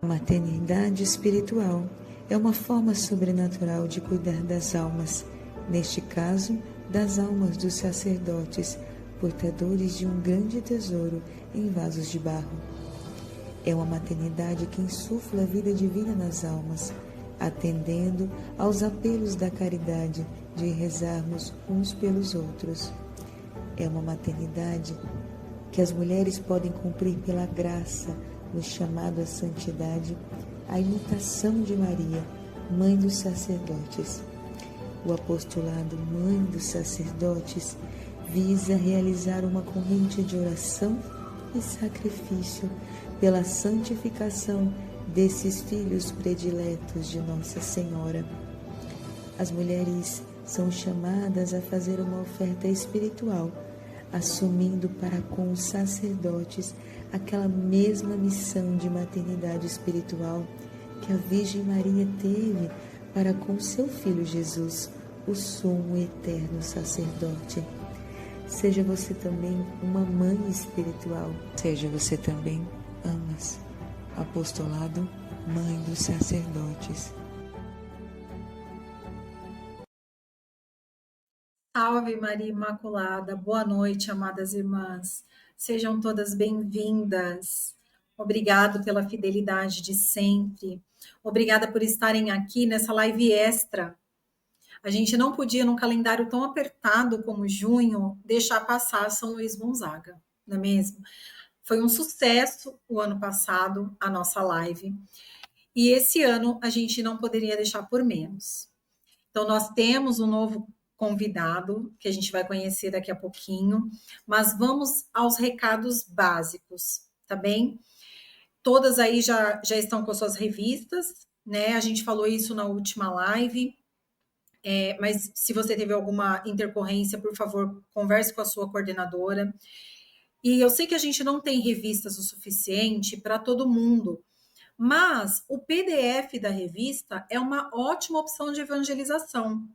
Maternidade espiritual é uma forma sobrenatural de cuidar das almas, neste caso, das almas dos sacerdotes, portadores de um grande tesouro em vasos de barro. É uma maternidade que insufla a vida divina nas almas, atendendo aos apelos da caridade de rezarmos uns pelos outros. É uma maternidade que as mulheres podem cumprir pela graça no chamado à santidade, a imitação de Maria, Mãe dos Sacerdotes. O apostolado Mãe dos Sacerdotes visa realizar uma corrente de oração e sacrifício pela santificação desses filhos prediletos de Nossa Senhora. As mulheres são chamadas a fazer uma oferta espiritual, assumindo para com os sacerdotes aquela mesma missão de maternidade espiritual que a Virgem Maria teve para com seu Filho Jesus, o sumo e eterno sacerdote. Seja você também uma mãe espiritual, seja você também amas. Apostolado Mãe dos Sacerdotes. Salve Maria Imaculada, boa noite, amadas irmãs. Sejam todas bem-vindas. Obrigado pela fidelidade de sempre. Obrigada por estarem aqui nessa live extra. A gente não podia, num calendário tão apertado como junho, deixar passar São Luís Gonzaga, não é mesmo? Foi um sucesso o ano passado, a nossa live. E esse ano a gente não poderia deixar por menos. Então, nós temos um novo convidado, que a gente vai conhecer daqui a pouquinho, mas vamos aos recados básicos, tá bem? Todas aí já estão com suas revistas, né? A gente falou isso na última live, mas se você teve alguma intercorrência, por favor, converse com a sua coordenadora. E eu sei que a gente não tem revistas o suficiente para todo mundo, mas o PDF da revista é uma ótima opção de evangelização.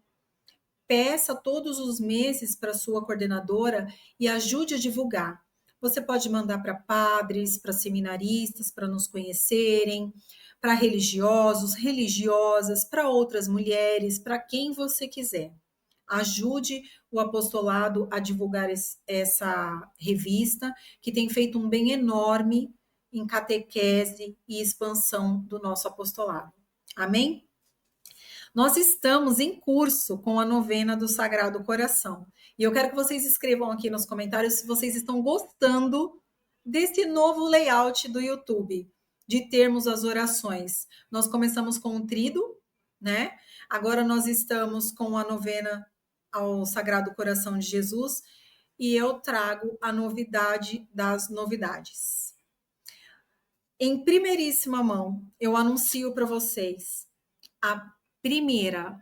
Peça todos os meses para sua coordenadora e ajude a divulgar. Você pode mandar para padres, para seminaristas, para nos conhecerem, para religiosos, religiosas, para outras mulheres, para quem você quiser. Ajude o apostolado a divulgar essa revista, que tem feito um bem enorme em catequese e expansão do nosso apostolado. Amém? Nós estamos em curso com a novena do Sagrado Coração. E eu quero que vocês escrevam aqui nos comentários se vocês estão gostando desse novo layout do YouTube, de termos as orações. Nós começamos com o Tríduo, né? Agora nós estamos com a novena ao Sagrado Coração de Jesus e eu trago a novidade das novidades. Em primeiríssima mão, eu anuncio para vocês a primeira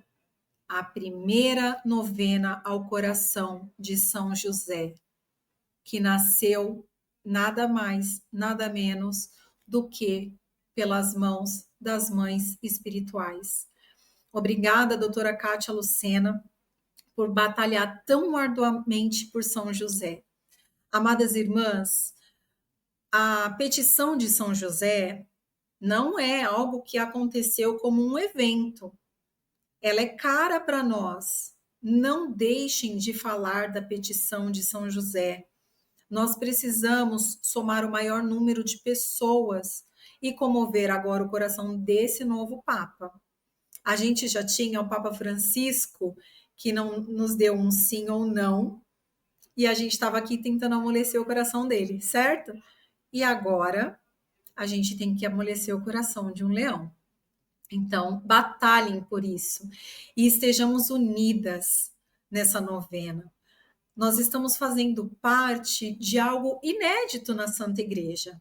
novena ao coração de São José, que nasceu nada mais, nada menos do que pelas mãos das mães espirituais. Obrigada, doutora Kátia Lucena, por batalhar tão arduamente por São José. Amadas irmãs, a petição de São José não é algo que aconteceu como um evento. Ela é cara para nós. Não deixem de falar da petição de São José. Nós precisamos somar o maior número de pessoas e comover agora o coração desse novo Papa. A gente já tinha o Papa Francisco, que não nos deu um sim ou não, e a gente estava aqui tentando amolecer o coração dele, certo? E agora a gente tem que amolecer o coração de um leão. Então, batalhem por isso e estejamos unidas nessa novena. Nós estamos fazendo parte de algo inédito na Santa Igreja.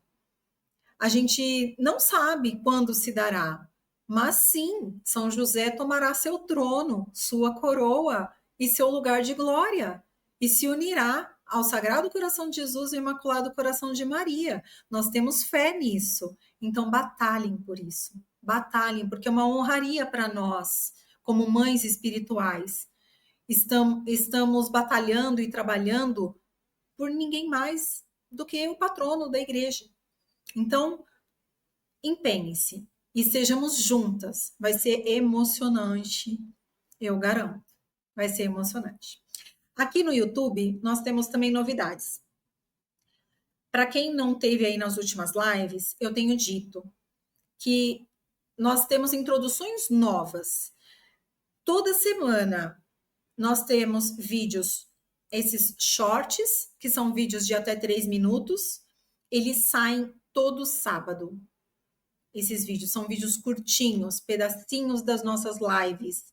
A gente não sabe quando se dará, mas sim, São José tomará seu trono, sua coroa e seu lugar de glória e se unirá ao Sagrado Coração de Jesus e Imaculado Coração de Maria. Nós temos fé nisso, então batalhem por isso. Batalhem, porque é uma honraria para nós, como mães espirituais. Estamos batalhando e trabalhando por ninguém mais do que o patrono da igreja. Então, Empenhe-se e sejamos juntas. Vai ser emocionante, eu garanto. Vai ser emocionante. Aqui no YouTube, nós temos também novidades. Para quem não teve aí nas últimas lives, eu tenho dito que nós temos introduções novas. Toda semana nós temos vídeos, esses shorts, que são vídeos de até 3 minutos, eles saem todo sábado. Esses vídeos são vídeos curtinhos, pedacinhos das nossas lives.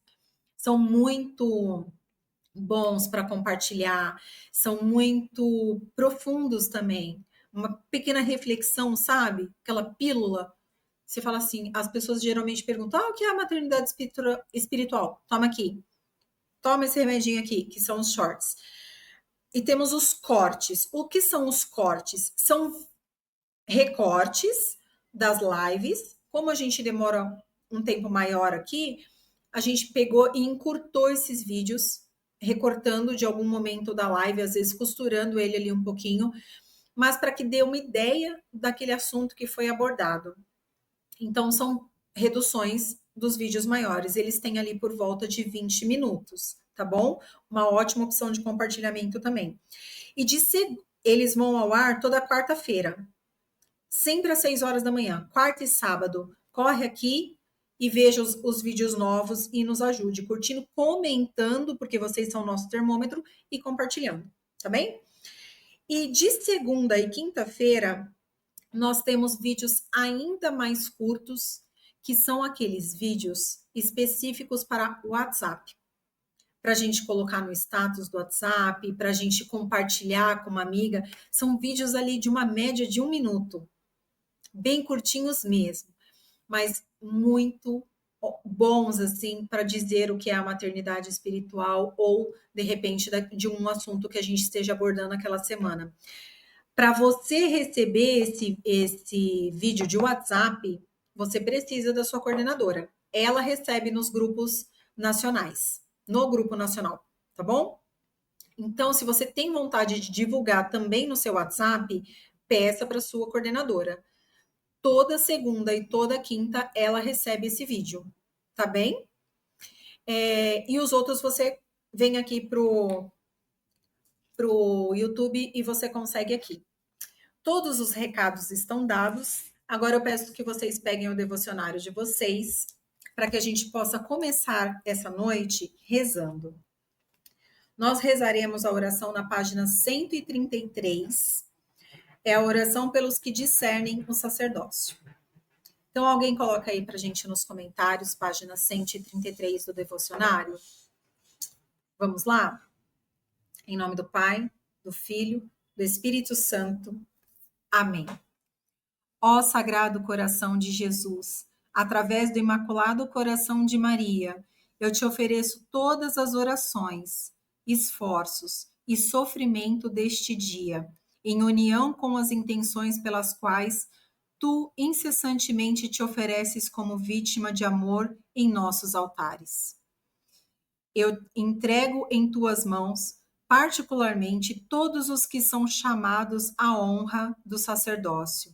São muito bons para compartilhar, são muito profundos também. Uma pequena reflexão, sabe? Aquela pílula. Você fala assim, as pessoas geralmente perguntam: o que é a maternidade espiritual? Toma aqui. Toma esse remedinho aqui, que são os shorts. E temos os cortes. O que são os cortes? São recortes das lives. Como a gente demora um tempo maior aqui, a gente pegou e encurtou esses vídeos, recortando de algum momento da live, às vezes costurando ele ali um pouquinho, mas para que dê uma ideia daquele assunto que foi abordado. Então, são reduções dos vídeos maiores. Eles têm ali por volta de 20 minutos, tá bom? Uma ótima opção de compartilhamento também. E eles vão ao ar toda quarta-feira, sempre às 6 horas da manhã, quarta e sábado. Corre aqui e veja os vídeos novos e nos ajude, curtindo, comentando, porque vocês são o nosso termômetro, e compartilhando, tá bem? E de segunda e quinta-feira, nós temos vídeos ainda mais curtos, que são aqueles vídeos específicos para o WhatsApp. Para a gente colocar no status do WhatsApp, para a gente compartilhar com uma amiga. São vídeos ali de uma média de 1 minuto. Bem curtinhos mesmo, mas muito bons, assim, para dizer o que é a maternidade espiritual ou, de repente, de um assunto que a gente esteja abordando aquela semana. Para você receber esse vídeo de WhatsApp, você precisa da sua coordenadora. Ela recebe nos grupos nacionais, no grupo nacional, tá bom? Então, se você tem vontade de divulgar também no seu WhatsApp, peça para sua coordenadora. Toda segunda e toda quinta ela recebe esse vídeo, tá bem? E os outros você vem aqui pro YouTube e você consegue aqui. Todos os recados estão dados. Agora eu peço que vocês peguem o devocionário de vocês para que a gente possa começar essa noite rezando. Nós rezaremos a oração na página 133. É a oração pelos que discernem o sacerdócio. Então, alguém coloca aí para a gente nos comentários, página 133 do devocionário. Vamos lá? Em nome do Pai, do Filho, do Espírito Santo. Amém. Ó Sagrado Coração de Jesus, através do Imaculado Coração de Maria, eu te ofereço todas as orações, esforços e sofrimento deste dia, em união com as intenções pelas quais tu incessantemente te ofereces como vítima de amor em nossos altares. Eu entrego em tuas mãos, particularmente, todos os que são chamados à honra do sacerdócio,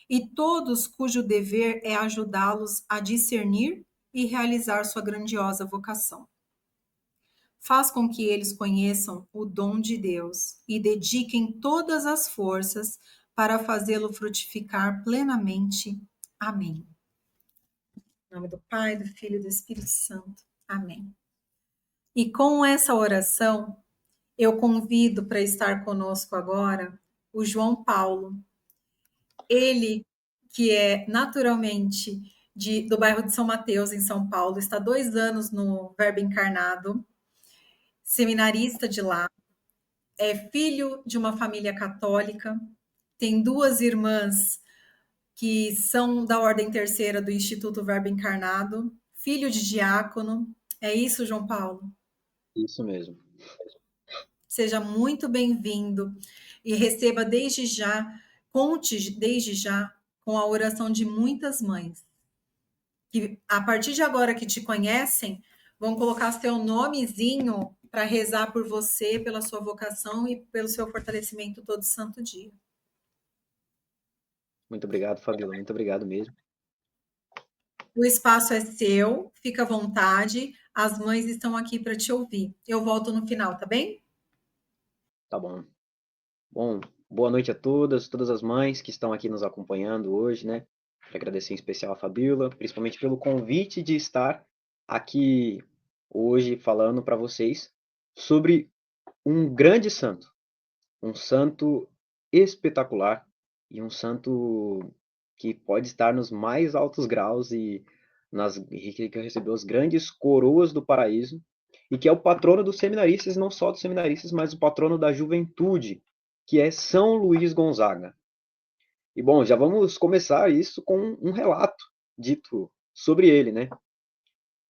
e todos cujo dever é ajudá-los a discernir e realizar sua grandiosa vocação. Faz com que eles conheçam o dom de Deus e dediquem todas as forças para fazê-lo frutificar plenamente. Amém. Em nome do Pai, do Filho e do Espírito Santo. Amém. E com essa oração, eu convido para estar conosco agora o João Paulo. Ele, que é naturalmente do bairro de São Mateus, em São Paulo, está 2 anos no Verbo Encarnado, seminarista de lá, é filho de uma família católica, tem 2 irmãs que são da Ordem Terceira do Instituto Verbo Encarnado, filho de diácono. É isso, João Paulo? Isso mesmo. Seja muito bem-vindo e receba desde já, conte desde já com a oração de muitas mães, que a partir de agora que te conhecem, vão colocar seu nomezinho para rezar por você, pela sua vocação e pelo seu fortalecimento todo santo dia. Muito obrigado, Fabíola. Muito obrigado mesmo. O espaço é seu, fica à vontade. As mães estão aqui para te ouvir. Eu volto no final, tá bem? Tá bom. Bom, boa noite a todas as mães que estão aqui nos acompanhando hoje, né? Quero agradecer em especial a Fabíola, principalmente pelo convite de estar aqui hoje falando para vocês sobre um grande santo, um santo espetacular e um santo que pode estar nos mais altos graus e que recebeu as grandes coroas do paraíso e que é o patrono dos seminaristas, não só dos seminaristas, mas o patrono da juventude, que é São Luís Gonzaga. E bom, já vamos começar isso com um relato dito sobre ele, né?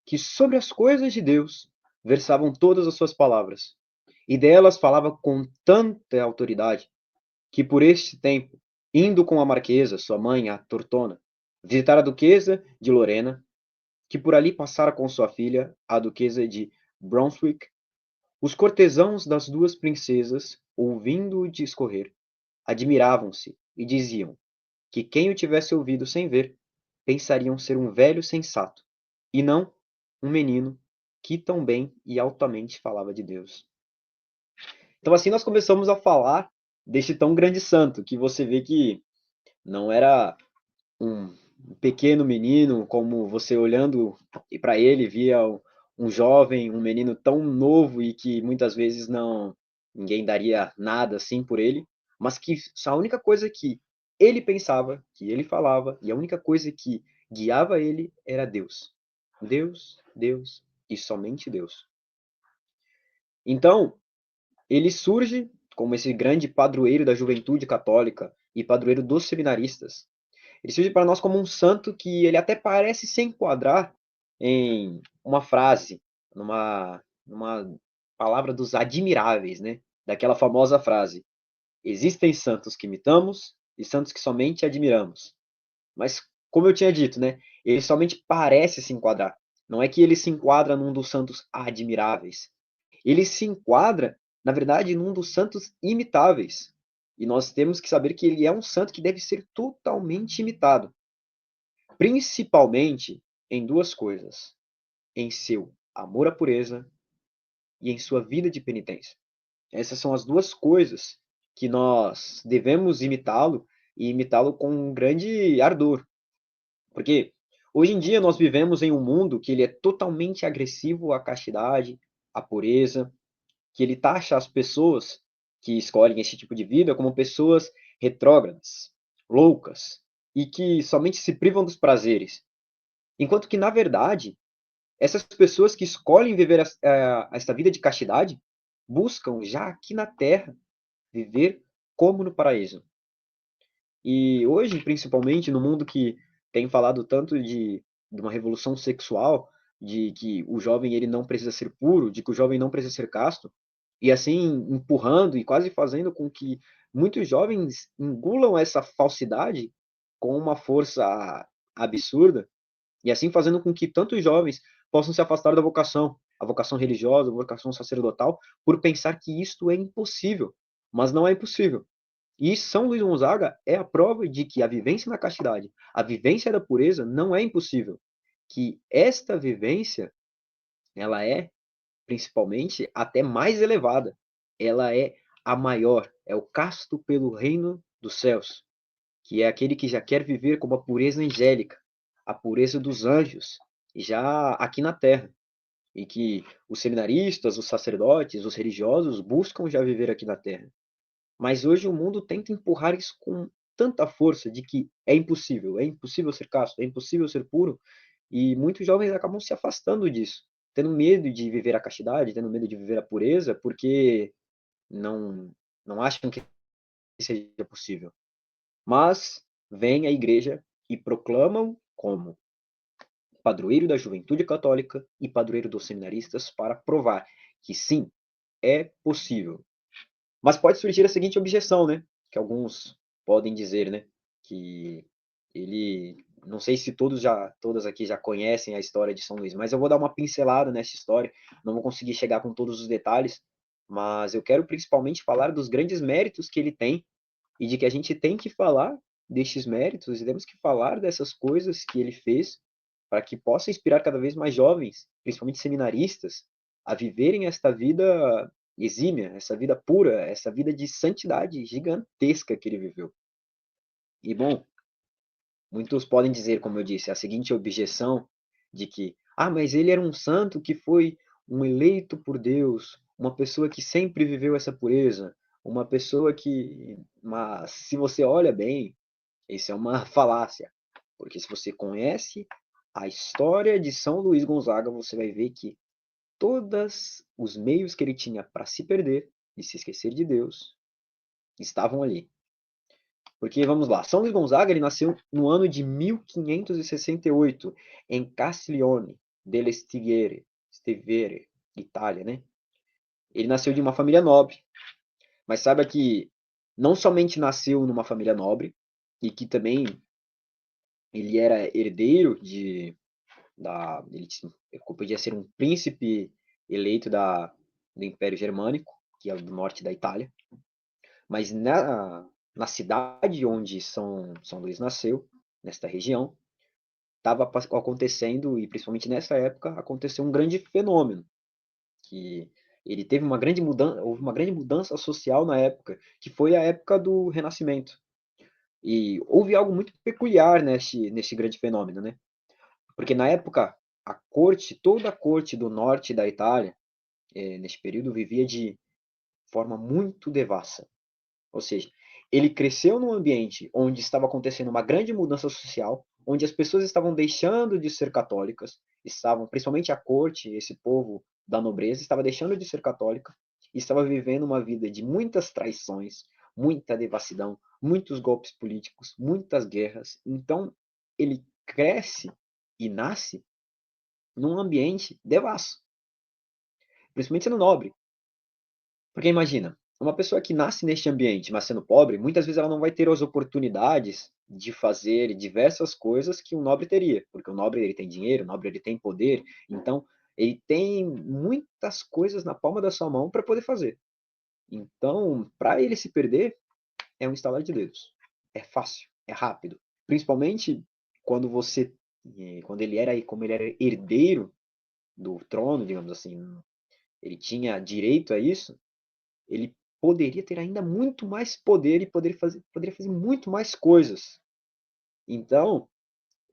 Que sobre as coisas de Deus versavam todas as suas palavras, e delas falava com tanta autoridade que por este tempo, indo com a marquesa, sua mãe, a Tortona, visitar a duquesa de Lorena, que por ali passara com sua filha, a duquesa de Brunswick, os cortesãos das duas princesas, ouvindo-o discorrer, admiravam-se e diziam que quem o tivesse ouvido sem ver, pensariam ser um velho sensato, e não um menino que tão bem e altamente falava de Deus. Então assim nós começamos a falar deste tão grande santo, que você vê que não era um pequeno menino, como você olhando para ele via um jovem, um menino tão novo e que muitas vezes não ninguém daria nada assim por ele, mas que a única coisa que ele pensava, que ele falava, e a única coisa que guiava ele era Deus. Deus, Deus e somente Deus. Então, ele surge como esse grande padroeiro da juventude católica e padroeiro dos seminaristas. Ele surge para nós como um santo que ele até parece se enquadrar em uma frase, numa palavra dos admiráveis, né? Daquela famosa frase: existem santos que imitamos e santos que somente admiramos. Mas, como eu tinha dito, né? Ele somente parece se enquadrar. Não é que ele se enquadra num dos santos admiráveis. Ele se enquadra, na verdade, num dos santos imitáveis. E nós temos que saber que ele é um santo que deve ser totalmente imitado, principalmente em duas coisas: em seu amor à pureza e em sua vida de penitência. Essas são as duas coisas que nós devemos imitá-lo e imitá-lo com um grande ardor. Porque hoje em dia nós vivemos em um mundo que ele é totalmente agressivo à castidade, à pureza, que ele taxa as pessoas que escolhem esse tipo de vida como pessoas retrógradas, loucas, e que somente se privam dos prazeres. Enquanto que, na verdade, essas pessoas que escolhem viver esta vida de castidade buscam já aqui na Terra viver como no paraíso. E hoje, principalmente no mundo que tem falado tanto de uma revolução sexual, de que o jovem ele não precisa ser puro, de que o jovem não precisa ser casto, e assim empurrando e quase fazendo com que muitos jovens engulam essa falsidade com uma força absurda, e assim fazendo com que tantos jovens possam se afastar da vocação, a vocação religiosa, a vocação sacerdotal, por pensar que isto é impossível. Mas não é impossível. E São Luís Gonzaga é a prova de que a vivência na castidade, a vivência da pureza não é impossível. Que esta vivência, ela é, principalmente, até mais elevada. Ela é a maior, é o casto pelo reino dos céus, que é aquele que já quer viver como a pureza angélica, a pureza dos anjos, já aqui na terra. E que os seminaristas, os sacerdotes, os religiosos buscam já viver aqui na terra. Mas hoje o mundo tenta empurrar isso com tanta força de que é impossível ser casto, é impossível ser puro, e muitos jovens acabam se afastando disso, tendo medo de viver a castidade, tendo medo de viver a pureza, porque não não acham que seja possível. Mas vem a igreja e proclamam como padroeiro da juventude católica e padroeiro dos seminaristas para provar que sim, é possível. Mas pode surgir a seguinte objeção, né? Que alguns podem dizer, né? Que ele, não sei se todas aqui já conhecem a história de São Luís, mas eu vou dar uma pincelada nessa história. Não vou conseguir chegar com todos os detalhes, mas eu quero principalmente falar dos grandes méritos que ele tem e de que a gente tem que falar destes méritos e temos que falar dessas coisas que ele fez para que possa inspirar cada vez mais jovens, principalmente seminaristas, a viverem esta vida exímia, essa vida pura, essa vida de santidade gigantesca que ele viveu. E, bom, muitos podem dizer, como eu disse, a seguinte objeção de que, mas ele era um santo que foi um eleito por Deus, uma pessoa que sempre viveu essa pureza, uma pessoa que... Mas, se você olha bem, isso é uma falácia, porque se você conhece a história de São Luís Gonzaga, você vai ver que todos os meios que ele tinha para se perder e se esquecer de Deus estavam ali. Porque, vamos lá, São Luís Gonzaga ele nasceu no ano de 1568, em Castiglione delle Stiviere, Itália, né? Ele nasceu de uma família nobre, mas saiba que não somente nasceu numa família nobre, e que também ele era herdeiro ele podia ser um príncipe eleito do Império Germânico, que é do norte da Itália, mas na cidade onde São Luís nasceu, nesta região, estava acontecendo, e principalmente nessa época, aconteceu um grande fenômeno, que ele teve houve uma grande mudança social na época, que foi a época do Renascimento. E houve algo muito peculiar nesse grande fenômeno, né? Porque na época, toda a corte do norte da Itália, neste período, vivia de forma muito devassa. Ou seja, ele cresceu num ambiente onde estava acontecendo uma grande mudança social, onde as pessoas estavam deixando de ser católicas, principalmente a corte, esse povo da nobreza, estava deixando de ser católica e estava vivendo uma vida de muitas traições, muita devassidão, muitos golpes políticos, muitas guerras. Então, ele cresce e nasce num ambiente devasso, principalmente sendo nobre. Porque imagina, uma pessoa que nasce neste ambiente, mas sendo pobre, muitas vezes ela não vai ter as oportunidades de fazer diversas coisas que um nobre teria, porque o nobre ele tem dinheiro, o nobre ele tem poder, então ele tem muitas coisas na palma da sua mão para poder fazer. Então, para ele se perder, é um estalar de dedos. É fácil, é rápido. Principalmente quando como ele era herdeiro do trono, digamos assim, ele tinha direito a isso, ele poderia ter ainda muito mais poder e poderia fazer muito mais coisas. Então,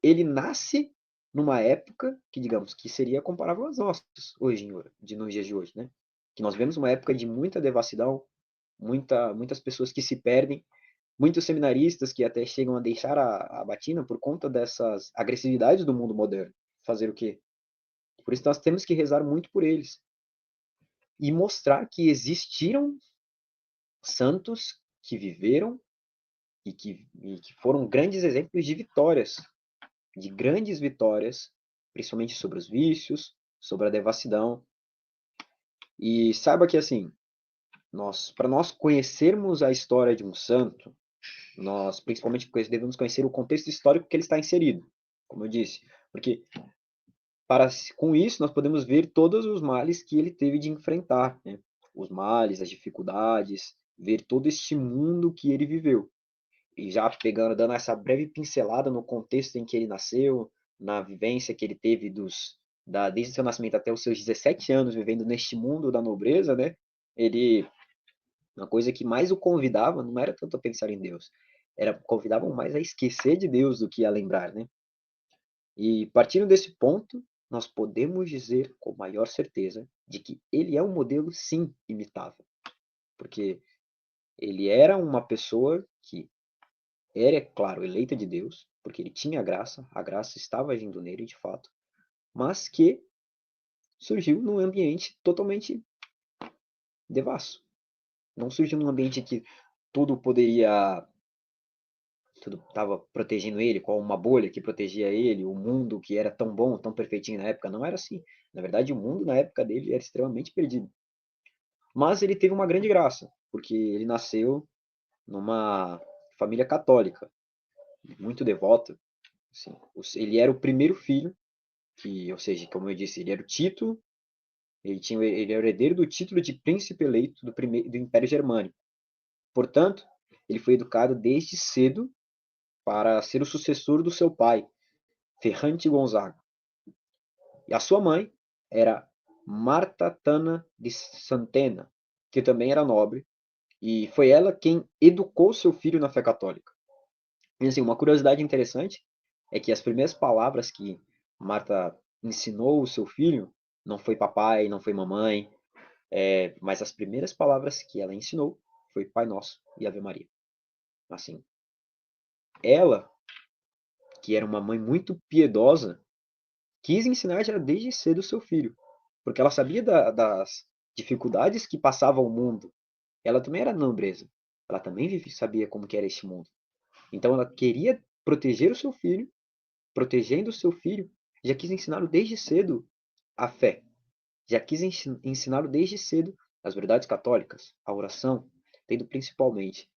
ele nasce numa época que, digamos, que seria comparável às nossas, nos dias de hoje, né? Que nós vemos uma época de muita devassidão, muitas pessoas que se perdem, muitos seminaristas que até chegam a deixar a batina por conta dessas agressividades do mundo moderno. Fazer o quê? Por isso nós temos que rezar muito por eles. E mostrar que existiram santos que viveram e que foram grandes exemplos de grandes vitórias, principalmente sobre os vícios, sobre a devassidão. E saiba que, assim, para nós conhecermos a história de um santo, nós principalmente devemos conhecer o contexto histórico que ele está inserido, como eu disse, porque com isso nós podemos ver todos os males que ele teve de enfrentar, né? Os males, as dificuldades, ver todo este mundo que ele viveu. E já dando essa breve pincelada no contexto em que ele nasceu, na vivência que ele teve desde o seu nascimento até os seus 17 anos, vivendo neste mundo da nobreza, né? Uma coisa que mais o convidava não era tanto a pensar em Deus, convidavam mais a esquecer de Deus do que a lembrar, né? E partindo desse ponto, nós podemos dizer com maior certeza de que ele é um modelo, sim, imitável. Porque ele era uma pessoa que era, é claro, eleita de Deus, porque ele tinha a graça estava agindo nele de fato, mas que surgiu num ambiente totalmente devasso. Não surgiu num ambiente que tudo estava protegendo ele, com uma bolha que protegia ele, o mundo que era tão bom, tão perfeitinho na época. Não era assim. Na verdade, o mundo na época dele era extremamente perdido. Mas ele teve uma grande graça, porque ele nasceu numa família católica, muito devota. Assim, ele era o primeiro filho, ou seja, como eu disse, ele era o título, ele era o herdeiro do título de príncipe eleito do Império Germânico. Portanto, ele foi educado desde cedo para ser o sucessor do seu pai, Ferrante Gonzaga. E a sua mãe era Marta Tana de Santena, que também era nobre, e foi ela quem educou seu filho na fé católica. E assim, uma curiosidade interessante é que as primeiras palavras que Marta ensinou o seu filho não foi papai, não foi mamãe, mas as primeiras palavras que ela ensinou foi Pai Nosso e Ave Maria. Assim, ela, que era uma mãe muito piedosa, quis ensinar já desde cedo o seu filho, porque ela sabia das dificuldades que passava o mundo. Ela também era nobreza, ela também sabia como que era este mundo. Então ela queria proteger o seu filho, protegendo o seu filho, já quis ensiná-lo desde cedo a fé, já quis ensiná-lo desde cedo as verdades católicas, a oração, tendo principalmente,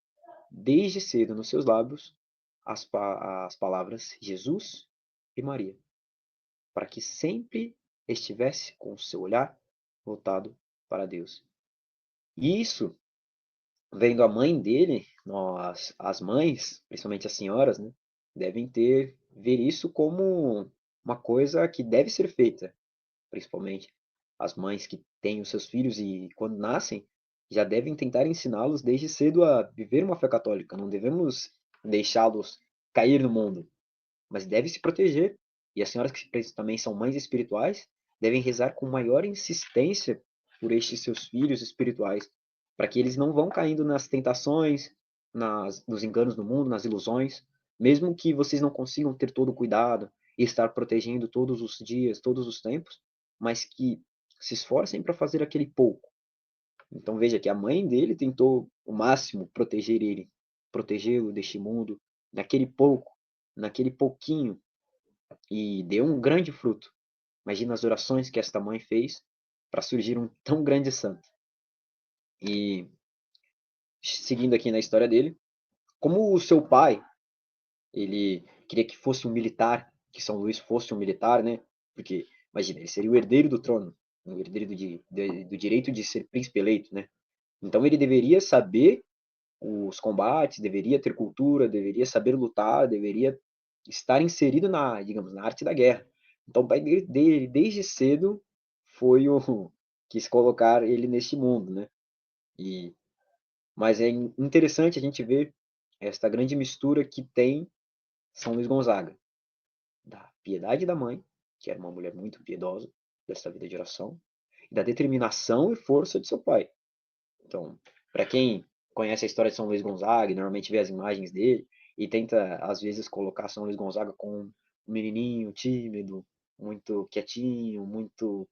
desde cedo nos seus lábios, as palavras Jesus e Maria, para que sempre estivesse com o seu olhar voltado para Deus. E isso, vendo a mãe dele, nós, as mães, principalmente as senhoras, né, devem ver isso como uma coisa que deve ser feita, principalmente as mães que têm os seus filhos e quando nascem, já devem tentar ensiná-los desde cedo a viver uma fé católica. Não devemos deixá-los cair no mundo, mas deve se proteger. E as senhoras que também são mães espirituais devem rezar com maior insistência por estes seus filhos espirituais, para que eles não vão caindo nas tentações, nos enganos do mundo, nas ilusões, mesmo que vocês não consigam ter todo o cuidado e estar protegendo todos os dias, todos os tempos, mas que se esforcem para fazer aquele pouco. Então veja que a mãe dele tentou o máximo proteger ele, protegê-lo deste mundo, naquele pouco, naquele pouquinho, e deu um grande fruto. Imagina as orações que esta mãe fez para surgir um tão grande santo. E seguindo aqui na história dele, como o seu pai, ele queria que fosse um militar, que São Luís fosse um militar, né? Porque, imagina, ele seria o herdeiro do trono, o herdeiro do direito de ser príncipe eleito, né? Então ele deveria saber os combates, deveria ter cultura, deveria saber lutar, deveria estar inserido na, digamos, na arte da guerra. Então o pai dele desde cedo foi o quis colocar ele neste mundo, né? E mas é interessante a gente ver esta grande mistura que tem São Luís Gonzaga, da piedade da mãe, que era uma mulher muito piedosa, dessa vida de oração, e da determinação e força de seu pai. Então, para quem conhece a história de São Luís Gonzaga, normalmente vê as imagens dele e tenta, às vezes, colocar São Luís Gonzaga com um menininho tímido, muito quietinho, muito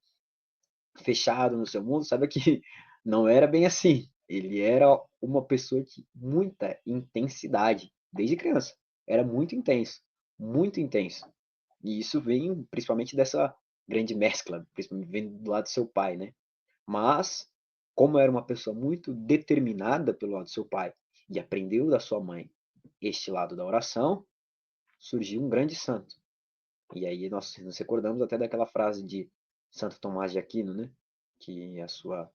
fechado no seu mundo, sabe que não era bem assim. Ele era uma pessoa de muita intensidade, desde criança. Era muito intenso, muito intenso. E isso vem principalmente dessa grande mescla, principalmente vem do lado do seu pai, né? Mas, como era uma pessoa muito determinada pelo lado do seu pai e aprendeu da sua mãe este lado da oração, surgiu um grande santo. E aí nós nos recordamos até daquela frase de Santo Tomás de Aquino, né? Que a sua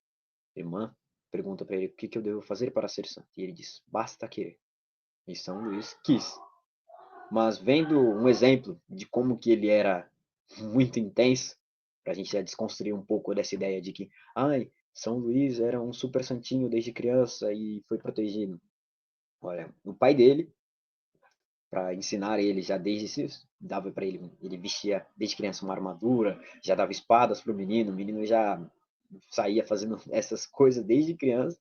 irmã pergunta para ele o que eu devo fazer para ser santo. E ele diz: basta querer. E São Luís quis. Mas vendo um exemplo de como que ele era muito intenso, para a gente já desconstruir um pouco dessa ideia de que, ai, São Luís era um super santinho desde criança e foi protegido. Olha, o pai dele, para ensinar ele já desde cedo, dava para ele vestia desde criança uma armadura, já dava espadas para o menino já saía fazendo essas coisas desde criança.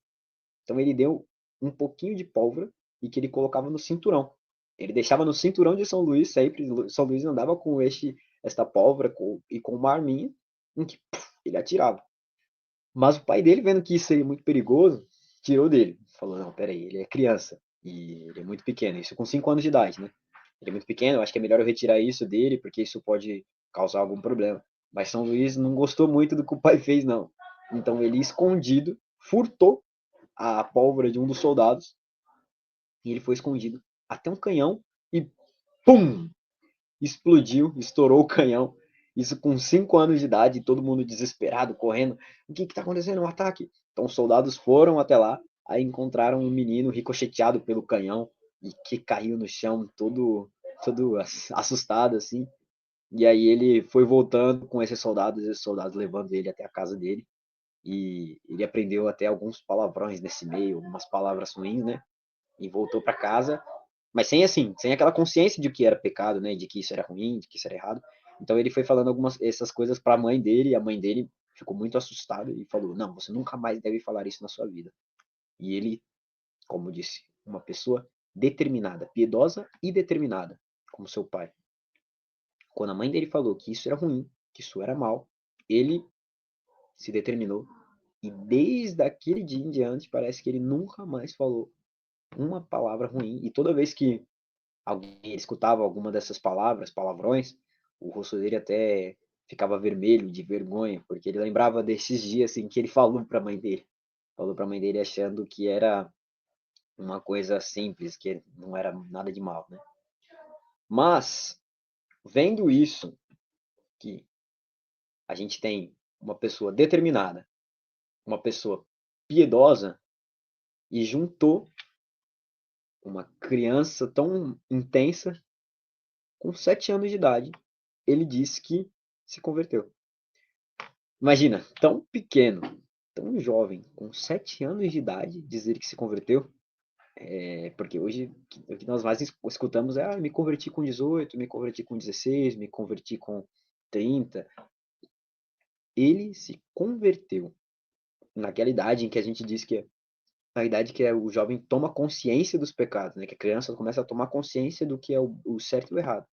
Então ele deu um pouquinho de pólvora e que ele colocava no cinturão. Ele deixava no cinturão de São Luís, sempre São Luís andava com esta pólvora e com uma arminha em que ele atirava. Mas o pai dele, vendo que isso seria muito perigoso, tirou dele. Falou, não, peraí, ele é criança e ele é muito pequeno. Isso com 5 anos de idade, né? Ele é muito pequeno, eu acho que é melhor eu retirar isso dele, porque isso pode causar algum problema. Mas São Luís não gostou muito do que o pai fez, não. Então ele, escondido, furtou a pólvora de um dos soldados e ele foi escondido até um canhão e pum! Explodiu, estourou o canhão. Isso com 5 anos de idade, todo mundo desesperado, correndo. O que está acontecendo? Um ataque. Então os soldados foram até lá, aí encontraram um menino ricocheteado pelo canhão e que caiu no chão todo assustado assim. E aí ele foi voltando com esses soldados levando ele até a casa dele. E ele aprendeu até alguns palavrões nesse meio, algumas palavras ruins, né? E voltou para casa, mas sem aquela consciência de que era pecado, né? De que isso era ruim, de que isso era errado. Então ele foi falando algumas essas coisas para a mãe dele, e a mãe dele ficou muito assustada e falou: "Não, você nunca mais deve falar isso na sua vida". E ele, como disse, uma pessoa determinada, piedosa e determinada, como seu pai. Quando a mãe dele falou que isso era ruim, que isso era mal, ele se determinou e desde aquele dia em diante parece que ele nunca mais falou uma palavra ruim. E toda vez que alguém escutava alguma dessas palavras, palavrões, o rosto dele até ficava vermelho de vergonha, porque ele lembrava desses dias assim que ele falou para a mãe dele. Falou para a mãe dele achando que era uma coisa simples, que não era nada de mal, né? Mas vendo isso, que a gente tem uma pessoa determinada, uma pessoa piedosa e juntou uma criança tão intensa com 7 anos de idade, ele disse que se converteu. Imagina, tão pequeno, tão jovem, com 7 anos de idade, dizer que se converteu. Porque hoje o que nós mais escutamos é: me converti com 18, me converti com 16, me converti com 30. Ele se converteu naquela idade em que a gente diz que é a idade que o jovem toma consciência dos pecados, né? Que a criança começa a tomar consciência do que é o certo e o errado.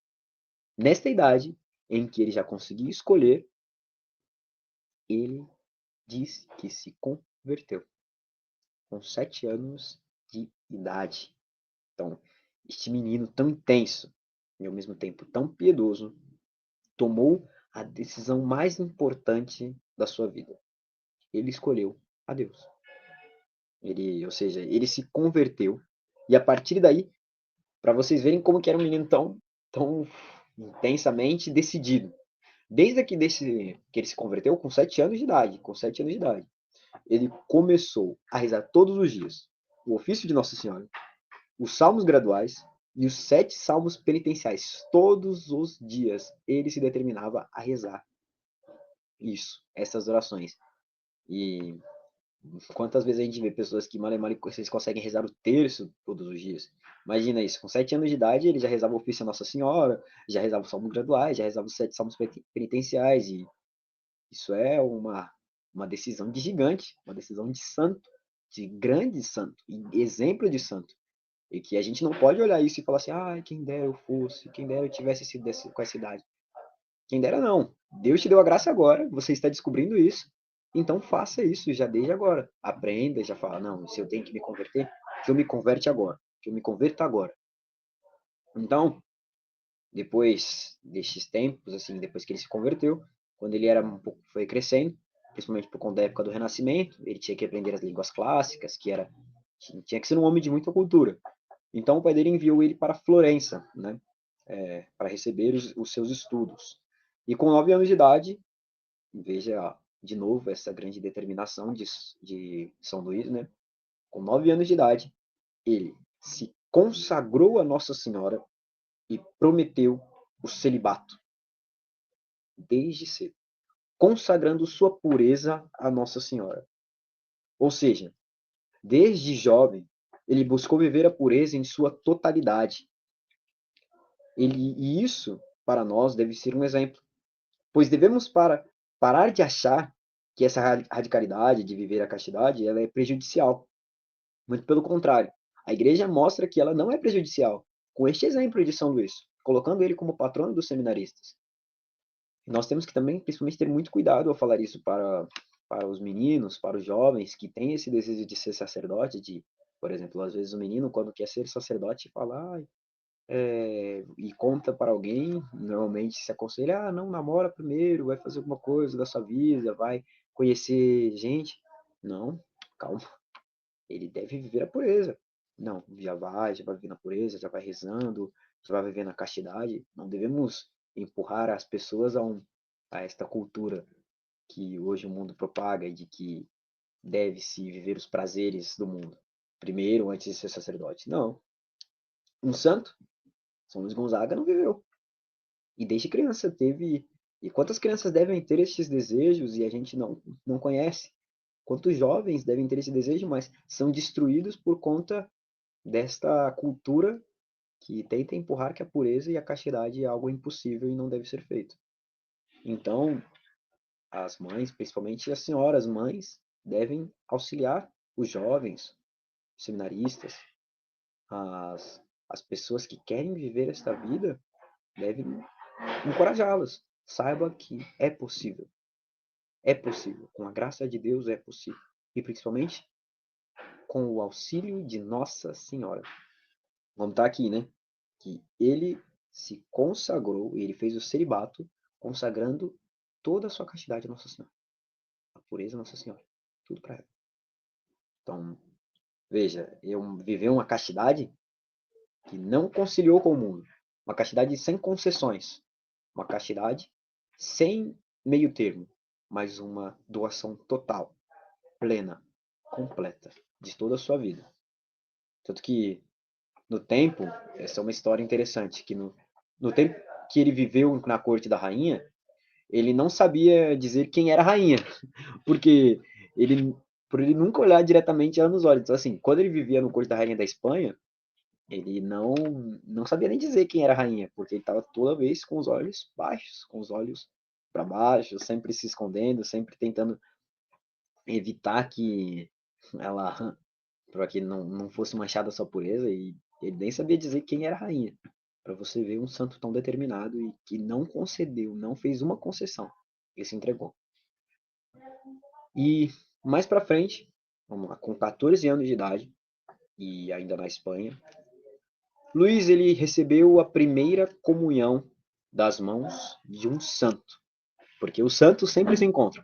Nesta idade em que ele já conseguia escolher, ele diz que se converteu com 7 anos de idade. Então, este menino tão intenso e ao mesmo tempo tão piedoso tomou a decisão mais importante da sua vida. Ele escolheu a Deus. Ou seja, ele se converteu e a partir daí, para vocês verem como que era um menino tão intensamente decidido. Desde que ele se converteu com 7 anos de idade, ele começou a rezar todos os dias o ofício de Nossa Senhora, os salmos graduais e os 7 salmos penitenciais. Todos os dias ele se determinava a rezar essas orações. E quantas vezes a gente vê pessoas que mal e mal vocês conseguem rezar o terço todos os dias? Imagina isso, com 7 anos de idade ele já rezava o ofício a Nossa Senhora, já rezava os salmos graduais, já rezava os 7 salmos penitenciais, e isso é uma decisão de gigante, uma decisão de santo, de grande santo, exemplo de santo. E que a gente não pode olhar isso e falar assim: ai, quem dera eu fosse, quem dera eu tivesse sido com essa idade. Quem dera não. Deus te deu a graça agora, você está descobrindo isso. Então faça isso já desde agora. Aprenda, já fala: não, se eu tenho que me converter, que eu me converte agora, que eu me converta agora. Então, depois destes tempos, assim, depois que ele se converteu, quando ele era um pouco, foi crescendo, principalmente por conta da época do Renascimento, ele tinha que aprender as línguas clássicas, tinha que ser um homem de muita cultura. Então o pai dele enviou ele para Florença, né, para receber os seus estudos. E com 9 anos de idade, veja de novo essa grande determinação de São Luís, né? Com 9 anos de idade, ele se consagrou a Nossa Senhora e prometeu o celibato desde cedo, consagrando sua pureza a Nossa Senhora. Ou seja, desde jovem, ele buscou viver a pureza em sua totalidade. E isso, para nós, deve ser um exemplo, pois devemos parar de achar que essa radicalidade de viver a castidade ela é prejudicial. Muito pelo contrário, a igreja mostra que ela não é prejudicial, com este exemplo de São Luís, colocando ele como patrono dos seminaristas. Nós temos que também, principalmente, ter muito cuidado ao falar isso para os meninos, para os jovens que têm esse desejo de ser sacerdote, por exemplo, às vezes o menino, quando quer ser sacerdote, fala, e conta para alguém, normalmente se aconselha: não, namora primeiro, vai fazer alguma coisa da sua vida, vai conhecer gente. Não, calma, ele deve viver a pureza. Não, já vai viver na pureza, já vai rezando, já vai viver na castidade. Não devemos empurrar as pessoas a esta cultura que hoje o mundo propaga, de que deve-se viver os prazeres do mundo primeiro, antes de ser sacerdote. Não. Um santo, São Luís Gonzaga, não viveu. E desde criança teve. E quantas crianças devem ter esses desejos e a gente não conhece? Quantos jovens devem ter esse desejo, mas são destruídos por conta desta cultura que tenta empurrar que a pureza e a castidade é algo impossível e não deve ser feito. Então, as mães, principalmente as senhoras mães, devem auxiliar os jovens, os seminaristas, as pessoas que querem viver esta vida, devem encorajá-las. Saiba que é possível. É possível. Com a graça de Deus é possível. E principalmente com o auxílio de Nossa Senhora. Vamos estar aqui, né? Que ele se consagrou, ele fez o celibato, consagrando toda a sua castidade a Nossa Senhora. A pureza a Nossa Senhora. Tudo para ela. Então, veja, eu vivi uma castidade que não conciliou com o mundo. Uma castidade sem concessões. Uma castidade sem meio termo. Mas uma doação total, plena, completa, de toda a sua vida. Tanto que no tempo, essa é uma história interessante, que no tempo que ele viveu na corte da rainha, ele não sabia dizer quem era a rainha, porque ele, por ele nunca olhar diretamente ela nos olhos. Então, assim, quando ele vivia no corte da rainha da Espanha, ele não sabia nem dizer quem era a rainha, porque ele estava toda vez com os olhos baixos, com os olhos para baixo, sempre se escondendo, sempre tentando evitar que ela, para que não fosse manchada a sua pureza, e ele nem sabia dizer quem era a rainha. Para você ver um santo tão determinado e que não concedeu, não fez uma concessão, ele se entregou. E mais para frente, vamos lá, com 14 anos de idade, e ainda na Espanha, Luís ele recebeu a primeira comunhão das mãos de um santo, porque os santos sempre se encontram.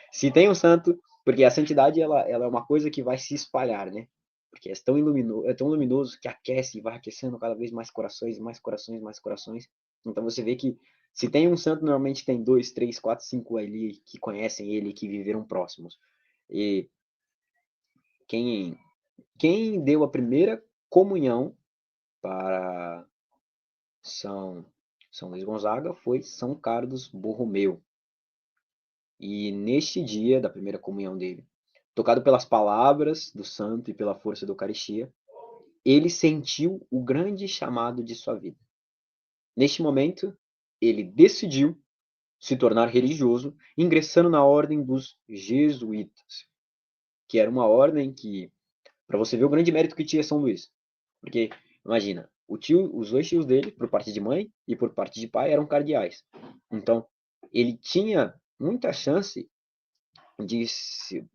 Se tem um santo, porque a santidade ela é uma coisa que vai se espalhar, né? Porque é tão luminoso que aquece e vai aquecendo cada vez mais corações, mais corações, mais corações. Então você vê que se tem um santo, normalmente tem 2, 3, 4, 5 ali que conhecem ele, que viveram próximos. E quem, quem deu a primeira comunhão para São, São Luís Gonzaga foi São Carlos Borromeu. E neste dia da primeira comunhão dele, tocado pelas palavras do santo e pela força da Eucaristia, ele sentiu o grande chamado de sua vida. Neste momento, ele decidiu se tornar religioso, ingressando na ordem dos jesuítas, que era uma ordem que, para você ver o grande mérito que tinha São Luís, porque imagina, os dois tios dele, por parte de mãe e por parte de pai, eram cardeais. Então, ele tinha muita chance de,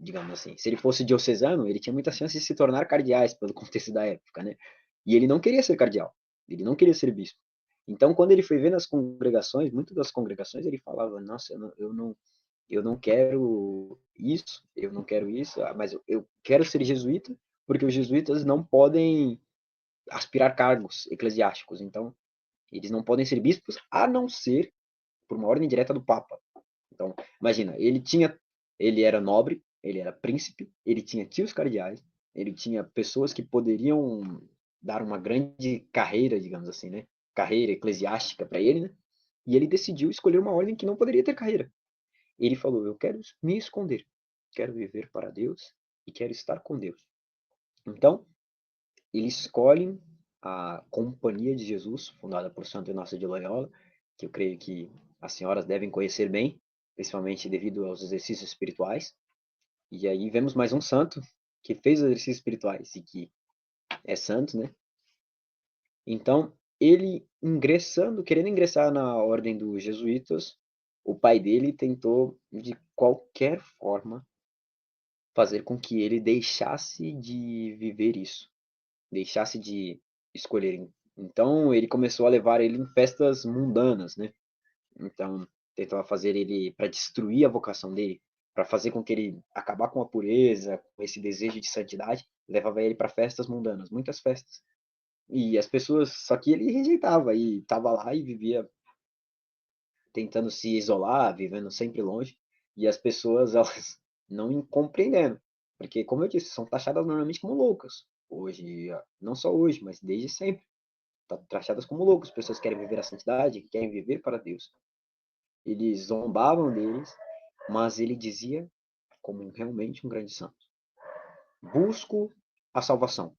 digamos assim, se ele fosse diocesano, ele tinha muita chance de se tornar cardeais pelo contexto da época, né? E ele não queria ser cardeal, ele não queria ser bispo. Então, quando ele foi ver nas congregações, muitas das congregações, ele falava: Nossa, eu não quero isso, eu não quero isso, mas eu quero ser jesuíta, porque os jesuítas não podem aspirar cargos eclesiásticos, então eles não podem ser bispos a não ser por uma ordem direta do Papa. Então, imagina, ele era nobre, ele era príncipe, ele tinha tios cardeais, ele tinha pessoas que poderiam dar uma grande carreira, digamos assim, né? Carreira eclesiástica para ele, né? E ele decidiu escolher uma ordem que não poderia ter carreira. Ele falou: Eu quero me esconder, quero viver para Deus e quero estar com Deus. Então, ele escolhe a Companhia de Jesus, fundada por Santo Inácio de Loyola, que eu creio que as senhoras devem conhecer bem, principalmente devido aos exercícios espirituais. E aí vemos mais um santo que fez os exercícios espirituais e que é santo, né? Então, ele querendo ingressar na ordem dos jesuítas, o pai dele tentou de qualquer forma fazer com que ele deixasse de viver isso, deixasse de escolher. Então, ele começou a levar ele em festas mundanas, né? Então, tentava fazer ele para destruir a vocação dele, para fazer com que ele acabar com a pureza, com esse desejo de santidade, levava ele para festas mundanas, muitas festas. E as pessoas, só que ele rejeitava e estava lá e vivia tentando se isolar, vivendo sempre longe, e as pessoas elas não compreendendo, porque como eu disse, são taxadas normalmente como loucas. Hoje, não só hoje, mas desde sempre. taxadas como loucos, pessoas que querem viver a santidade, que querem viver para Deus. Eles zombavam deles, mas ele dizia como realmente um grande santo: busco a salvação,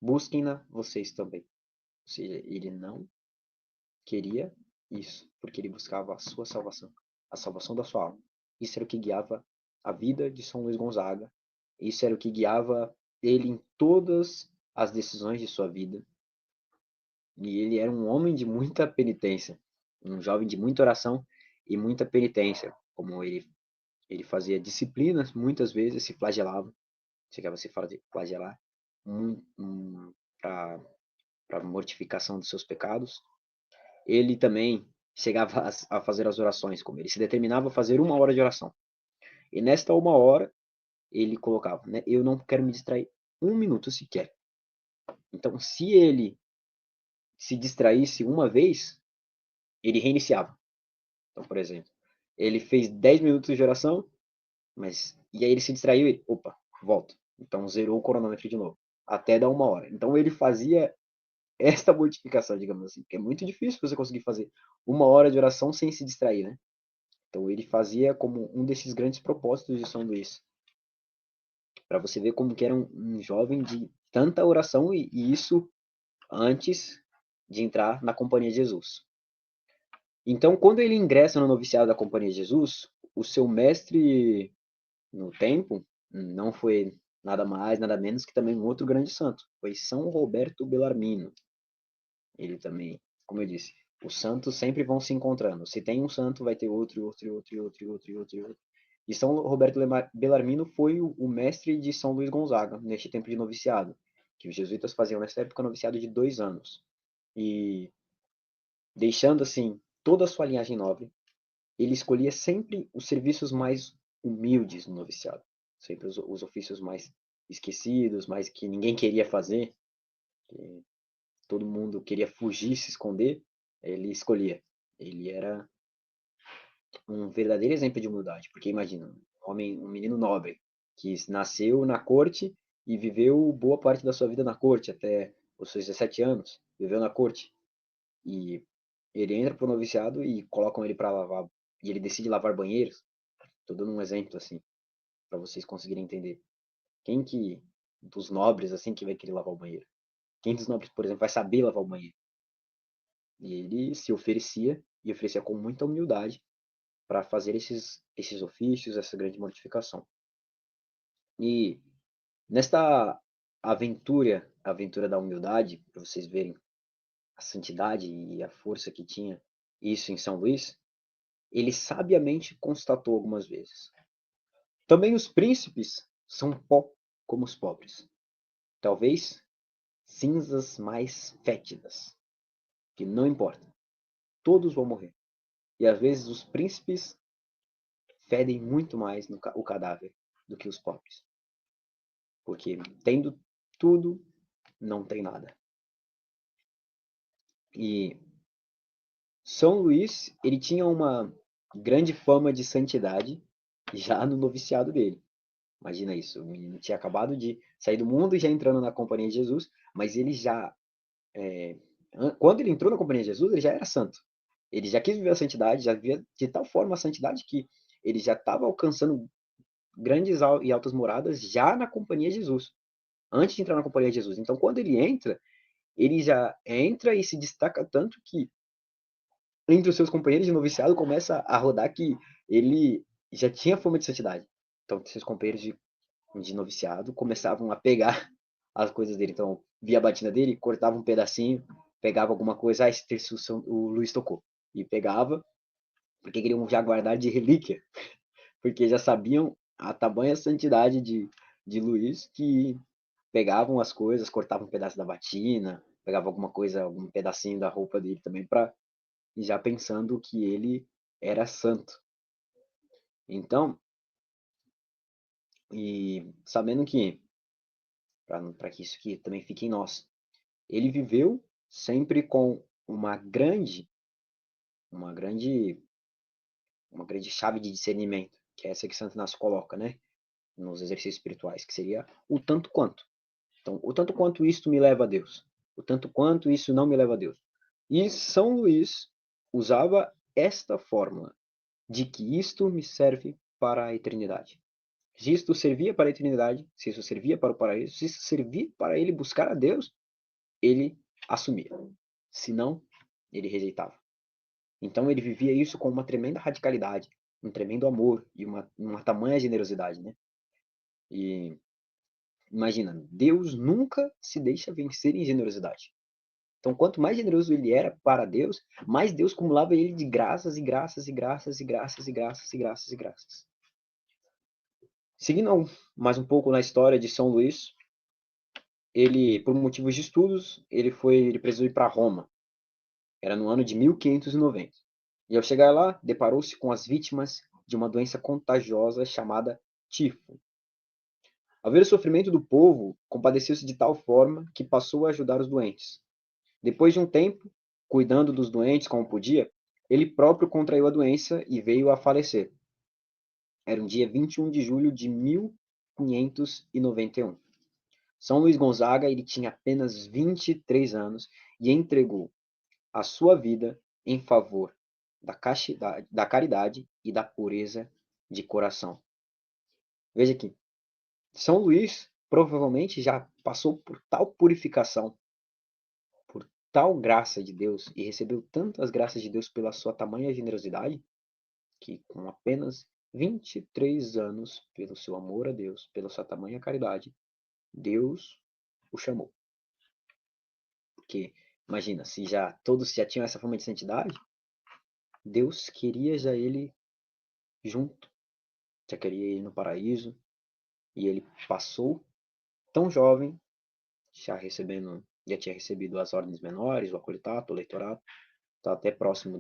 busquem-na vocês também. Ou seja, ele não queria isso, porque ele buscava a sua salvação, a salvação da sua alma. Isso era o que guiava a vida de São Luís Gonzaga, isso era o que guiava ele em todas as decisões de sua vida. E ele era um homem de muita penitência, um jovem de muita oração e muita penitência, como ele fazia disciplinas, muitas vezes se flagelava, chegava a se flagelar, para mortificação dos seus pecados. Ele também chegava a fazer as orações, como ele se determinava a fazer 1 hora de oração. E nesta 1 hora, ele colocava, né, eu não quero me distrair 1 minuto sequer. Então, se ele se distraísse uma vez, ele reiniciava. Então, por exemplo, ele fez 10 minutos de oração, e aí ele se distraiu e, opa, volta. Então, zerou o cronômetro de novo, até dar 1 hora. Então, ele fazia esta modificação, digamos assim, que é muito difícil você conseguir fazer 1 hora de oração sem se distrair, né? Então ele fazia como um desses grandes propósitos de São Luís, para você ver como que era um jovem de tanta oração e isso antes de entrar na Companhia de Jesus. Então, quando ele ingressa no noviciado da Companhia de Jesus, o seu mestre no tempo não foi nada mais, nada menos que também um outro grande santo, foi São Roberto Bellarmino. Ele também, como eu disse, os santos sempre vão se encontrando. Se tem um santo, vai ter outro, outro, outro, outro, outro, outro, outro. E São Roberto Bellarmino foi o mestre de São Luís Gonzaga, neste tempo de noviciado, que os jesuítas faziam nessa época noviciado de 2 anos. E deixando assim toda a sua linhagem nobre, ele escolhia sempre os serviços mais humildes no noviciado, sempre os ofícios mais esquecidos, mais que ninguém queria fazer, que todo mundo queria fugir, se esconder, ele escolhia. Ele era um verdadeiro exemplo de humildade, porque imagina, um menino nobre, que nasceu na corte e viveu boa parte da sua vida na corte, até os seus 17 anos, viveu na corte. E ele entra pro noviciado e colocam ele para lavar, e ele decide lavar banheiros. Tô dando um exemplo assim, para vocês conseguirem entender. Quem que dos nobres assim que vai querer lavar o banheiro? Quem dos nobres, por exemplo, vai saber lavar o banheiro? E ele se oferecia, e oferecia com muita humildade, para fazer esses ofícios, essa grande mortificação. E nesta aventura da humildade, para vocês verem a santidade e a força que tinha isso em São Luís, ele sabiamente constatou algumas vezes: também os príncipes são pó como os pobres, talvez cinzas mais fétidas, que não importa, todos vão morrer. E às vezes os príncipes fedem muito mais o cadáver do que os pobres. Porque tendo tudo, não tem nada. E São Luís, ele tinha uma grande fama de santidade já no noviciado dele. Imagina isso, o menino tinha acabado de sair do mundo e já entrando na Companhia de Jesus, mas ele já, quando ele entrou na Companhia de Jesus, ele já era santo. Ele já quis viver a santidade, já vivia de tal forma a santidade que ele já estava alcançando grandes e altas moradas já na Companhia de Jesus, antes de entrar na Companhia de Jesus. Então, quando ele já entra e se destaca tanto que entre os seus companheiros de noviciado começa a rodar que ele já tinha fama de santidade. Então, seus companheiros de noviciado começavam a pegar as coisas dele. Então, via a batina dele, cortava um pedacinho, pegava alguma coisa, esse terço o Luiz tocou. E pegava, porque queriam já guardar de relíquia, porque já sabiam a tamanha santidade de Luiz que pegavam as coisas, cortavam um pedaço da batina, pegavam alguma coisa, algum pedacinho da roupa dele também, para já pensando que ele era santo. Então, e sabendo que, para que isso aqui também fique em nós, ele viveu sempre com uma grande, uma grande chave de discernimento, que é essa que Santo Inácio coloca, né, nos exercícios espirituais, que seria o tanto quanto. Então, o tanto quanto isto me leva a Deus. o tanto quanto isso não me leva a Deus. E São Luís usava esta fórmula de que isto me serve para a eternidade. Se isto servia para a eternidade, se isso servia para o paraíso, se isso servia para ele buscar a Deus, ele assumia. Se não, ele rejeitava. Então ele vivia isso com uma tremenda radicalidade, um tremendo amor e uma tamanha generosidade, né? E imagina, Deus nunca se deixa vencer em generosidade. Então, quanto mais generoso ele era para Deus, mais Deus acumulava ele de graças e graças e graças e graças e graças e graças e graças. Seguindo mais um pouco na história de São Luís, ele, por motivos de estudos, ele precisou ir para Roma. Era no ano de 1590. E ao chegar lá, deparou-se com as vítimas de uma doença contagiosa chamada tifo. Ao ver o sofrimento do povo, compadeceu-se de tal forma que passou a ajudar os doentes. Depois de um tempo, cuidando dos doentes como podia, ele próprio contraiu a doença e veio a falecer. Era um dia 21 de julho de 1591. São Luís Gonzaga, ele tinha apenas 23 anos e entregou a sua vida em favor da caridade e da pureza de coração. Veja aqui, São Luís provavelmente já passou por tal purificação, por tal graça de Deus e recebeu tantas graças de Deus pela sua tamanha generosidade, que com apenas 23 anos, pelo seu amor a Deus, pela sua tamanha caridade, Deus o chamou. Porque, imagina, se já todos já tinham essa forma de santidade, Deus queria já ele junto, já queria ele no paraíso, e ele passou tão jovem, já tinha recebido as ordens menores, o acolitato, o leitorato, está até próximo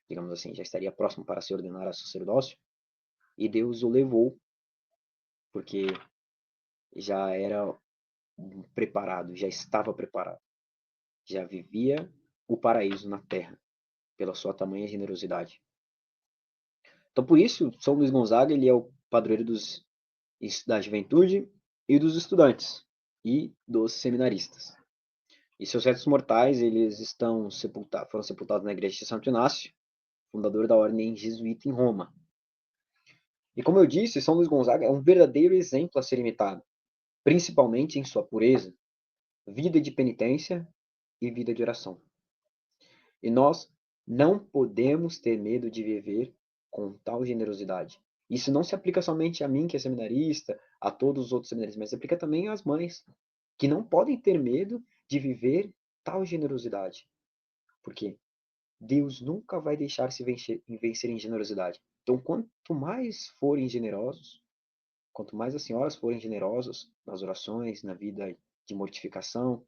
digamos assim, já estaria próximo para se ordenar a sacerdócio, e Deus o levou, porque já era preparado, já estava preparado, já vivia o paraíso na terra, pela sua tamanha generosidade. Então, por isso, São Luís Gonzaga ele é o padroeiro da juventude e dos estudantes e dos seminaristas. E seus restos mortais eles foram sepultados na igreja de Santo Inácio, fundador da ordem jesuíta em Roma. E como eu disse, São Luís Gonzaga é um verdadeiro exemplo a ser imitado, principalmente em sua pureza, vida de penitência e vida de oração. E nós não podemos ter medo de viver com tal generosidade. Isso não se aplica somente a mim, que é seminarista, a todos os outros seminaristas, mas se aplica também às mães, que não podem ter medo de viver tal generosidade. Porque Deus nunca vai deixar se vencer em generosidade. Então, quanto mais forem generosos, quanto mais as senhoras forem generosas nas orações, na vida de mortificação,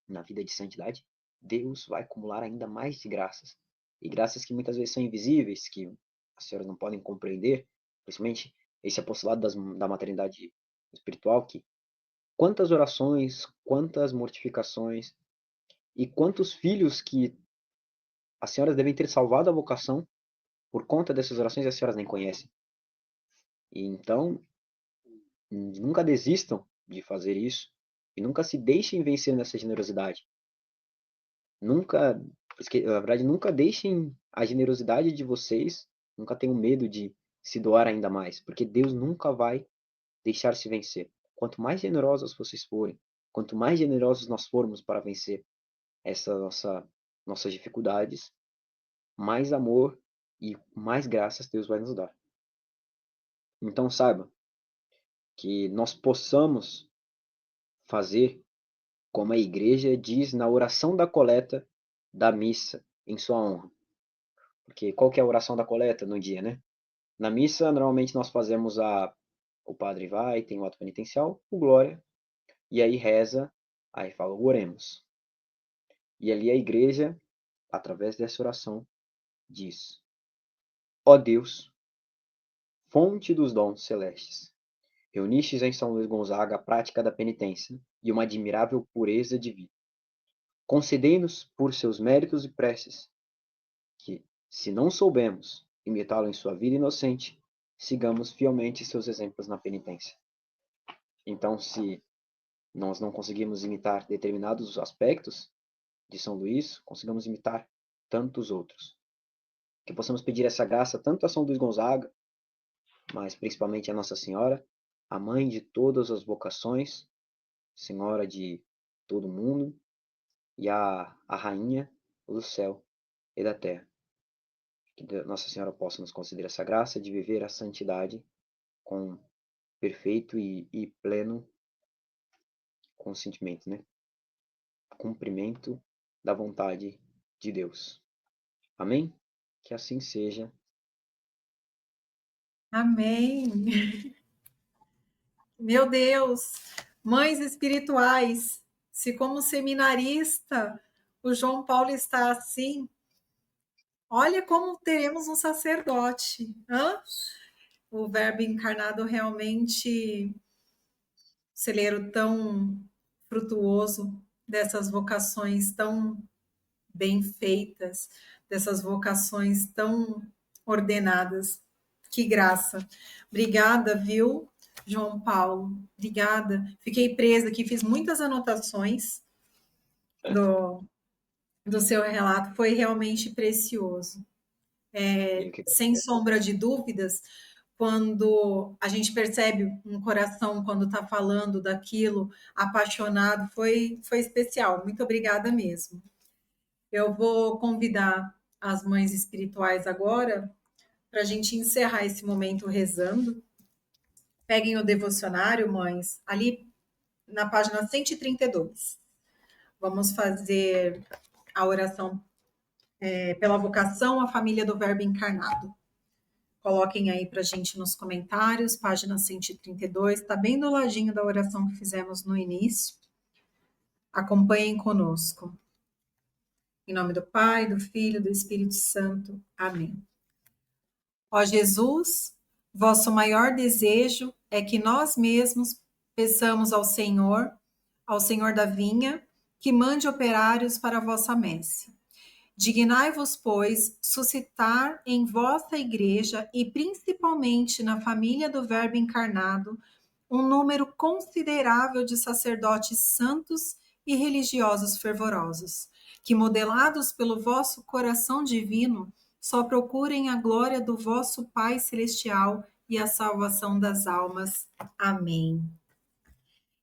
na vida de santidade, Deus vai acumular ainda mais de graças. E graças que muitas vezes são invisíveis, que as senhoras não podem compreender, principalmente esse apostolado da maternidade espiritual, que quantas orações, quantas mortificações e quantos filhos que as senhoras devem ter salvado a vocação por conta dessas orações e as senhoras nem conhecem. E então, nunca desistam de fazer isso e nunca se deixem vencer nessa generosidade. Nunca, na verdade, nunca deixem a generosidade de vocês, nunca tenham medo de se doar ainda mais, porque Deus nunca vai deixar se vencer. Quanto mais generosos vocês forem, quanto mais generosos nós formos para vencer essas nossas dificuldades, mais amor e mais graças Deus vai nos dar. Então saiba que nós possamos fazer como a igreja diz na oração da coleta da missa em sua honra. Porque qual que é a oração da coleta no dia, né? Na missa, normalmente nós fazemos o padre vai, tem o ato penitencial, o glória, e aí reza, aí fala, oremos. E ali a igreja, através dessa oração, diz, ó Deus, fonte dos dons celestes, reunistes em São Luís Gonzaga a prática da penitência e uma admirável pureza de vida. Concedei-nos, por seus méritos e preces, que, se não soubemos imitá-lo em sua vida inocente, sigamos fielmente seus exemplos na penitência. Então, se nós não conseguimos imitar determinados aspectos de São Luís, consigamos imitar tantos outros. Que possamos pedir essa graça tanto a São Luís Gonzaga, mas principalmente a Nossa Senhora, a mãe de todas as vocações, Senhora de todo mundo, e a Rainha do céu e da terra. Que Nossa Senhora possa nos conceder essa graça de viver a santidade com perfeito e pleno consentimento, né? Cumprimento da vontade de Deus. Amém? Que assim seja. Amém. Meu Deus, mães espirituais, se como seminarista o João Paulo está assim, olha como teremos um sacerdote. O Verbo encarnado realmente, celeiro tão frutuoso dessas vocações tão bem feitas, dessas vocações tão ordenadas. Que graça. Obrigada, viu, João Paulo? Obrigada. Fiquei presa aqui, fiz muitas anotações do seu relato, foi realmente precioso. Sem sombra de dúvidas, quando a gente percebe um coração quando está falando daquilo, apaixonado, foi especial. Muito obrigada mesmo. Eu vou convidar as mães espirituais agora para a gente encerrar esse momento rezando. Peguem o devocionário, mães, ali na página 132. Vamos fazer a oração pela vocação à família do Verbo encarnado. Coloquem aí para a gente nos comentários, página 132, está bem do ladinho da oração que fizemos no início. Acompanhem conosco. Em nome do Pai, do Filho e do Espírito Santo. Amém. Ó Jesus, vosso maior desejo é que nós mesmos peçamos ao Senhor da vinha, que mande operários para a vossa messe. Dignai-vos, pois, suscitar em vossa igreja e principalmente na família do Verbo encarnado um número considerável de sacerdotes santos e religiosos fervorosos, que, modelados pelo vosso coração divino, só procurem a glória do vosso Pai Celestial e a salvação das almas. Amém.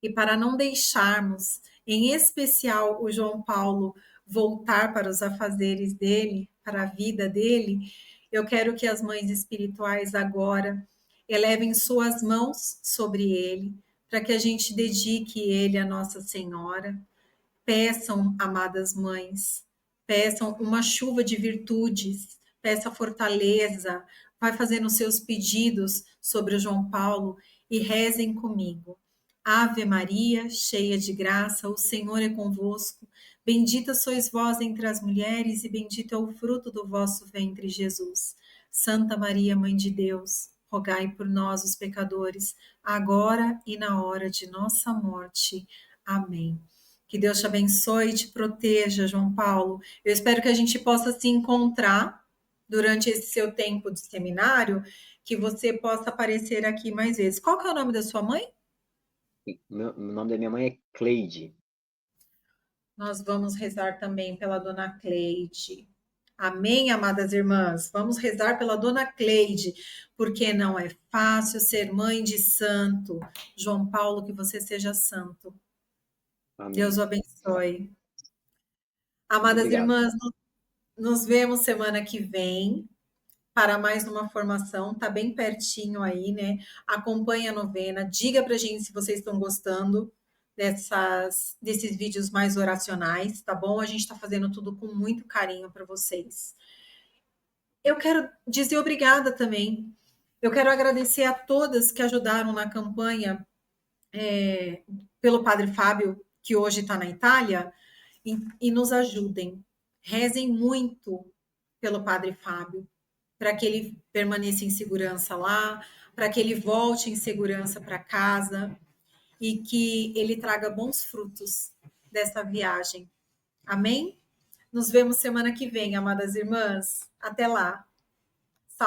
E para não deixarmos, em especial, o João Paulo voltar para os afazeres dele, para a vida dele, eu quero que as mães espirituais agora elevem suas mãos sobre ele, para que a gente dedique ele a Nossa Senhora. Peçam, amadas mães, peçam uma chuva de virtudes, peça fortaleza, vai fazendo seus pedidos sobre o João Paulo e rezem comigo. Ave Maria, cheia de graça, o Senhor é convosco. Bendita sois vós entre as mulheres e bendito é o fruto do vosso ventre, Jesus. Santa Maria, Mãe de Deus, rogai por nós, os pecadores, agora e na hora de nossa morte. Amém. Que Deus te abençoe e te proteja, João Paulo. Eu espero que a gente possa se encontrar durante esse seu tempo de seminário, que você possa aparecer aqui mais vezes. Qual que é o nome da sua mãe? O nome da minha mãe é Cleide. Nós vamos rezar também pela dona Cleide. Amém, amadas irmãs? Vamos rezar pela dona Cleide, porque não é fácil ser mãe de santo. João Paulo, que você seja santo. Amém. Deus o abençoe. Amadas Obrigado. irmãs, nos vemos semana que vem para mais uma formação. Tá bem pertinho aí, né? Acompanhe a novena, diga pra gente se vocês estão gostando desses vídeos mais oracionais, tá bom? A gente está fazendo tudo com muito carinho para vocês. Eu quero dizer obrigada também. Eu quero agradecer a todas que ajudaram na campanha pelo Padre Fábio, que hoje está na Itália, e nos ajudem. Rezem muito pelo Padre Fábio, para que ele permaneça em segurança lá, para que ele volte em segurança para casa e que ele traga bons frutos dessa viagem. Amém? Nos vemos semana que vem, amadas irmãs. Até lá!